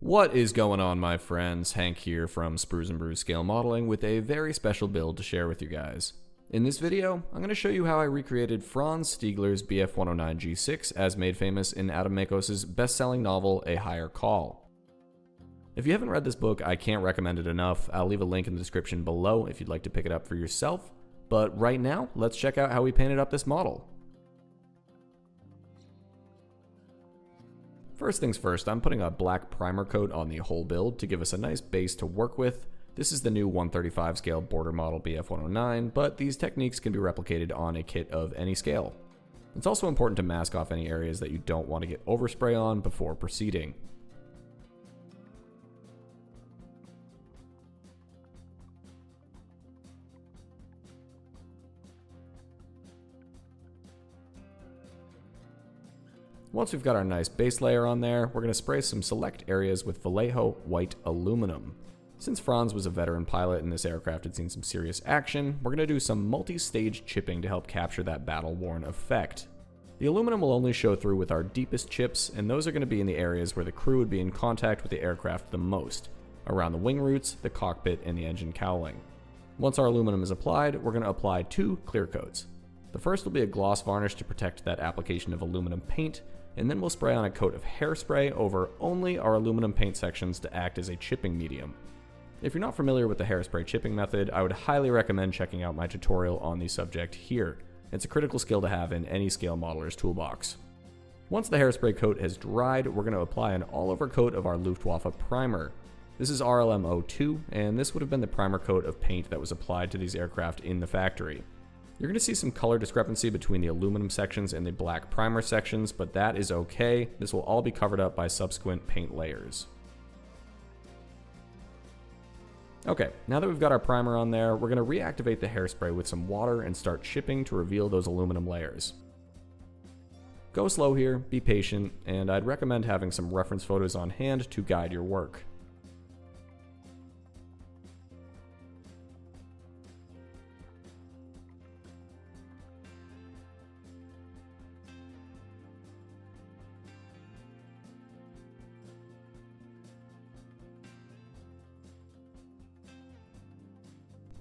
What is going on, my friends? Hank here from Sprues and Brews Scale Modeling with a very special build to share with you guys. In this video, I'm going to show you how I recreated Franz Stigler's Bf-109G6 as made famous in Adam Makos' best-selling novel, A Higher Call. If you haven't read this book, I can't recommend it enough. I'll leave a link in the description below if you'd like to pick it up for yourself. But right now, let's check out how we painted up this model. First things first, I'm putting a black primer coat on the whole build to give us a nice base to work with. This is the new 135 scale border model Bf-109, but these techniques can be replicated on a kit of any scale. It's also important to mask off any areas that you don't want to get overspray on before proceeding. Once we've got our nice base layer on there, we're going to spray some select areas with Vallejo white aluminum. Since Franz was a veteran pilot and this aircraft had seen some serious action, we're going to do some multi-stage chipping to help capture that battle-worn effect. The aluminum will only show through with our deepest chips, and those are going to be in the areas where the crew would be in contact with the aircraft the most, around the wing roots, the cockpit, and the engine cowling. Once our aluminum is applied, we're going to apply two clear coats. The first will be a gloss varnish to protect that application of aluminum paint, and then we'll spray on a coat of hairspray over only our aluminum paint sections to act as a chipping medium. If you're not familiar with the hairspray chipping method, I would highly recommend checking out my tutorial on the subject here. It's a critical skill to have in any scale modeler's toolbox. Once the hairspray coat has dried, we're going to apply an all-over coat of our Luftwaffe primer. This is RLM-02, and this would have been the primer coat of paint that was applied to these aircraft in the factory. You're going to see some color discrepancy between the aluminum sections and the black primer sections, but that is okay. This will all be covered up by subsequent paint layers. Okay, now that we've got our primer on there, we're going to reactivate the hairspray with some water and start chipping to reveal those aluminum layers. Go slow here, be patient, and I'd recommend having some reference photos on hand to guide your work.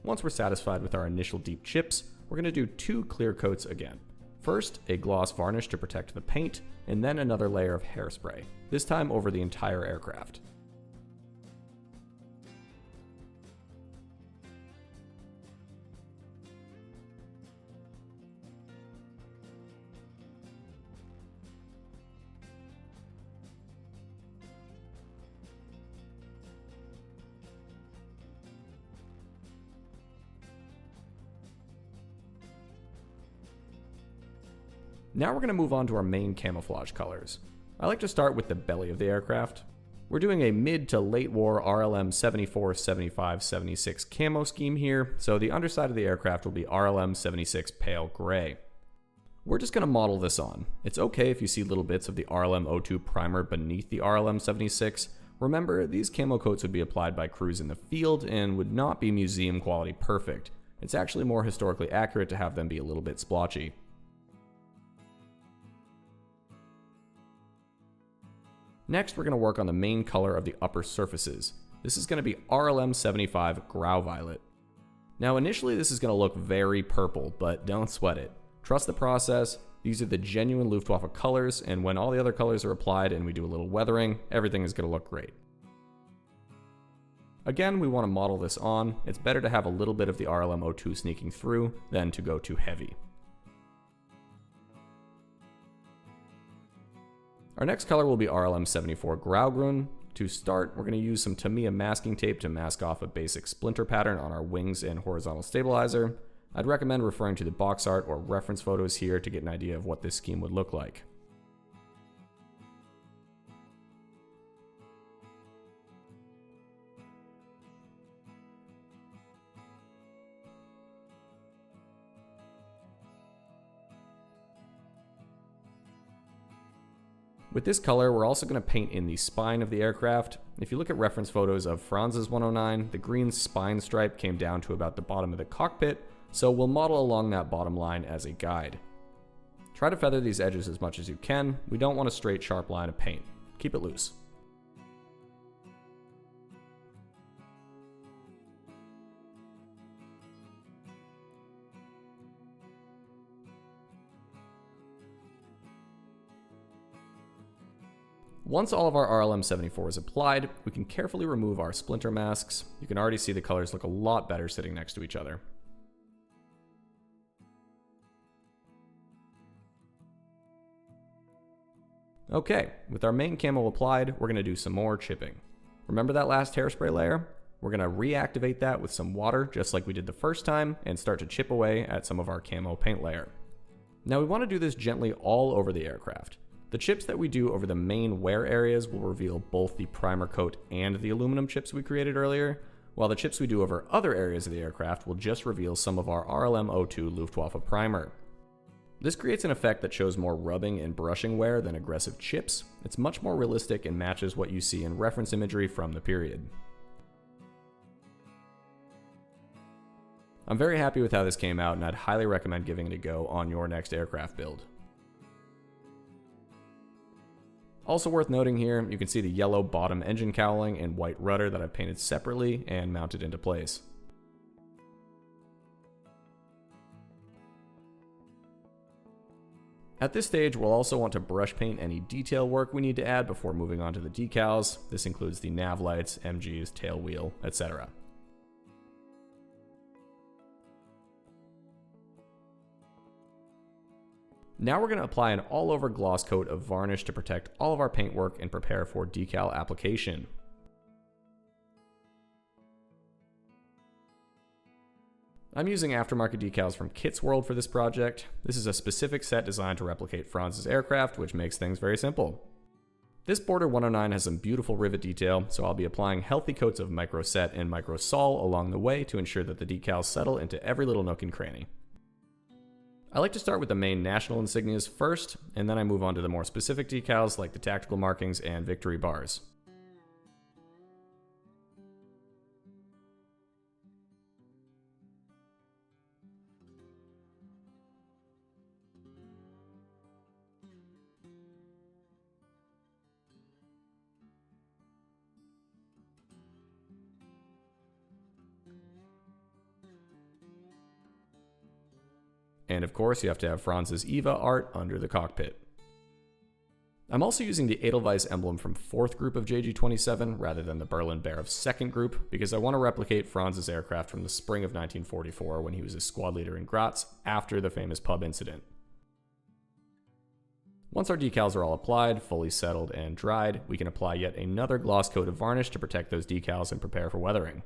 Once we're satisfied with our initial deep chips, we're going to do two clear coats again. First, a gloss varnish to protect the paint, and then another layer of hairspray, this time over the entire aircraft. Now we're going to move on to our main camouflage colors. I like to start with the belly of the aircraft. We're doing a mid to late war RLM 74, 75, 76 camo scheme here, so the underside of the aircraft will be RLM 76 pale gray. We're just going to model this on. It's okay if you see little bits of the RLM-02 primer beneath the RLM 76. Remember, these camo coats would be applied by crews in the field and would not be museum quality perfect. It's actually more historically accurate to have them be a little bit splotchy. Next, we're going to work on the main color of the upper surfaces. This is going to be RLM 75 Grau Violet. Now initially this is going to look very purple, but don't sweat it. Trust the process. These are the genuine Luftwaffe colors, and when all the other colors are applied and we do a little weathering, everything is going to look great. Again, we want to model this on. It's better to have a little bit of the RLM-02 sneaking through than to go too heavy. Our next color will be RLM 74 Graugrün. To start, we're going to use some Tamiya masking tape to mask off a basic splinter pattern on our wings and horizontal stabilizer. I'd recommend referring to the box art or reference photos here to get an idea of what this scheme would look like. With this color, we're also going to paint in the spine of the aircraft. If you look at reference photos of Franz's 109, the green spine stripe came down to about the bottom of the cockpit, so we'll model along that bottom line as a guide. Try to feather these edges as much as you can. We don't want a straight, sharp line of paint. Keep it loose. Once all of our RLM74 is applied, we can carefully remove our splinter masks. You can already see the colors look a lot better sitting next to each other. Okay, with our main camo applied, we're going to do some more chipping. Remember that last hairspray layer? We're going to reactivate that with some water, just like we did the first time, and start to chip away at some of our camo paint layer. Now we want to do this gently all over the aircraft. The chips that we do over the main wear areas will reveal both the primer coat and the aluminum chips we created earlier, while the chips we do over other areas of the aircraft will just reveal some of our RLM02 Luftwaffe primer. This creates an effect that shows more rubbing and brushing wear than aggressive chips. It's much more realistic and matches what you see in reference imagery from the period. I'm very happy with how this came out, and I'd highly recommend giving it a go on your next aircraft build. Also worth noting here, you can see the yellow bottom engine cowling and white rudder that I've painted separately and mounted into place. At this stage, we'll also want to brush paint any detail work we need to add before moving on to the decals. This includes the nav lights, MGs, tail wheel, etc. Now we're going to apply an all-over gloss coat of varnish to protect all of our paintwork and prepare for decal application. I'm using aftermarket decals from Kit's World for this project. This is a specific set designed to replicate Franz's aircraft, which makes things very simple. This Border 109 has some beautiful rivet detail, so I'll be applying healthy coats of micro set and micro sol along the way to ensure that the decals settle into every little nook and cranny. I like to start with the main national insignias first, and then I move on to the more specific decals like the tactical markings and victory bars. And of course, you have to have Franz's Eva art under the cockpit. I'm also using the Edelweiss emblem from 4th group of JG-27 rather than the Berlin Bear of 2nd group because I want to replicate Franz's aircraft from the spring of 1944 when he was a squad leader in Graz after the famous pub incident. Once our decals are all applied, fully settled, and dried, we can apply yet another gloss coat of varnish to protect those decals and prepare for weathering.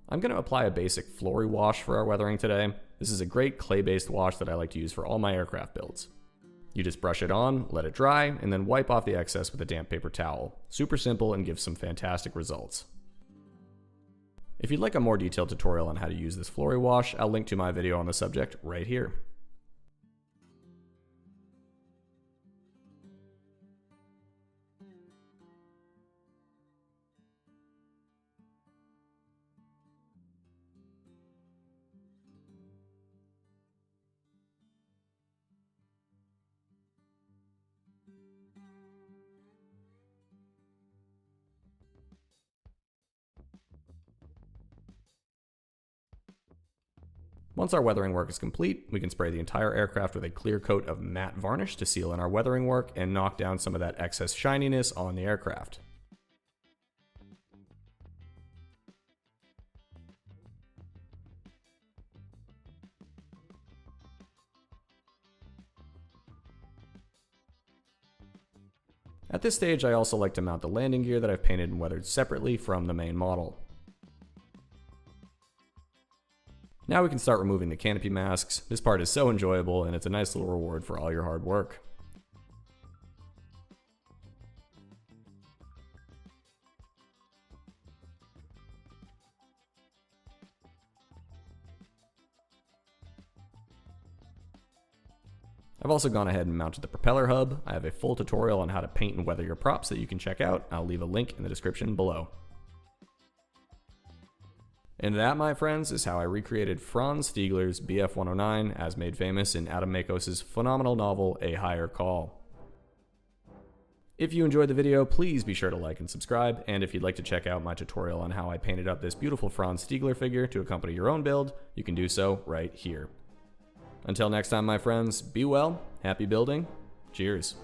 I'm going to apply a basic Flory wash for our weathering today. This is a great clay-based wash that I like to use for all my aircraft builds. You just brush it on, let it dry, and then wipe off the excess with a damp paper towel. Super simple and gives some fantastic results. If you'd like a more detailed tutorial on how to use this Flory wash, I'll link to my video on the subject right here. Once our weathering work is complete, we can spray the entire aircraft with a clear coat of matte varnish to seal in our weathering work and knock down some of that excess shininess on the aircraft. At this stage, I also like to mount the landing gear that I've painted and weathered separately from the main model. Now we can start removing the canopy masks. This part is so enjoyable and it's a nice little reward for all your hard work. I've also gone ahead and mounted the propeller hub. I have a full tutorial on how to paint and weather your props that you can check out. I'll leave a link in the description below. And that, my friends, is how I recreated Franz Stigler's Bf-109 as made famous in Adam Makos' phenomenal novel, A Higher Call. If you enjoyed the video, please be sure to like and subscribe, and if you'd like to check out my tutorial on how I painted up this beautiful Franz Stigler figure to accompany your own build, you can do so right here. Until next time, my friends, be well, happy building, cheers.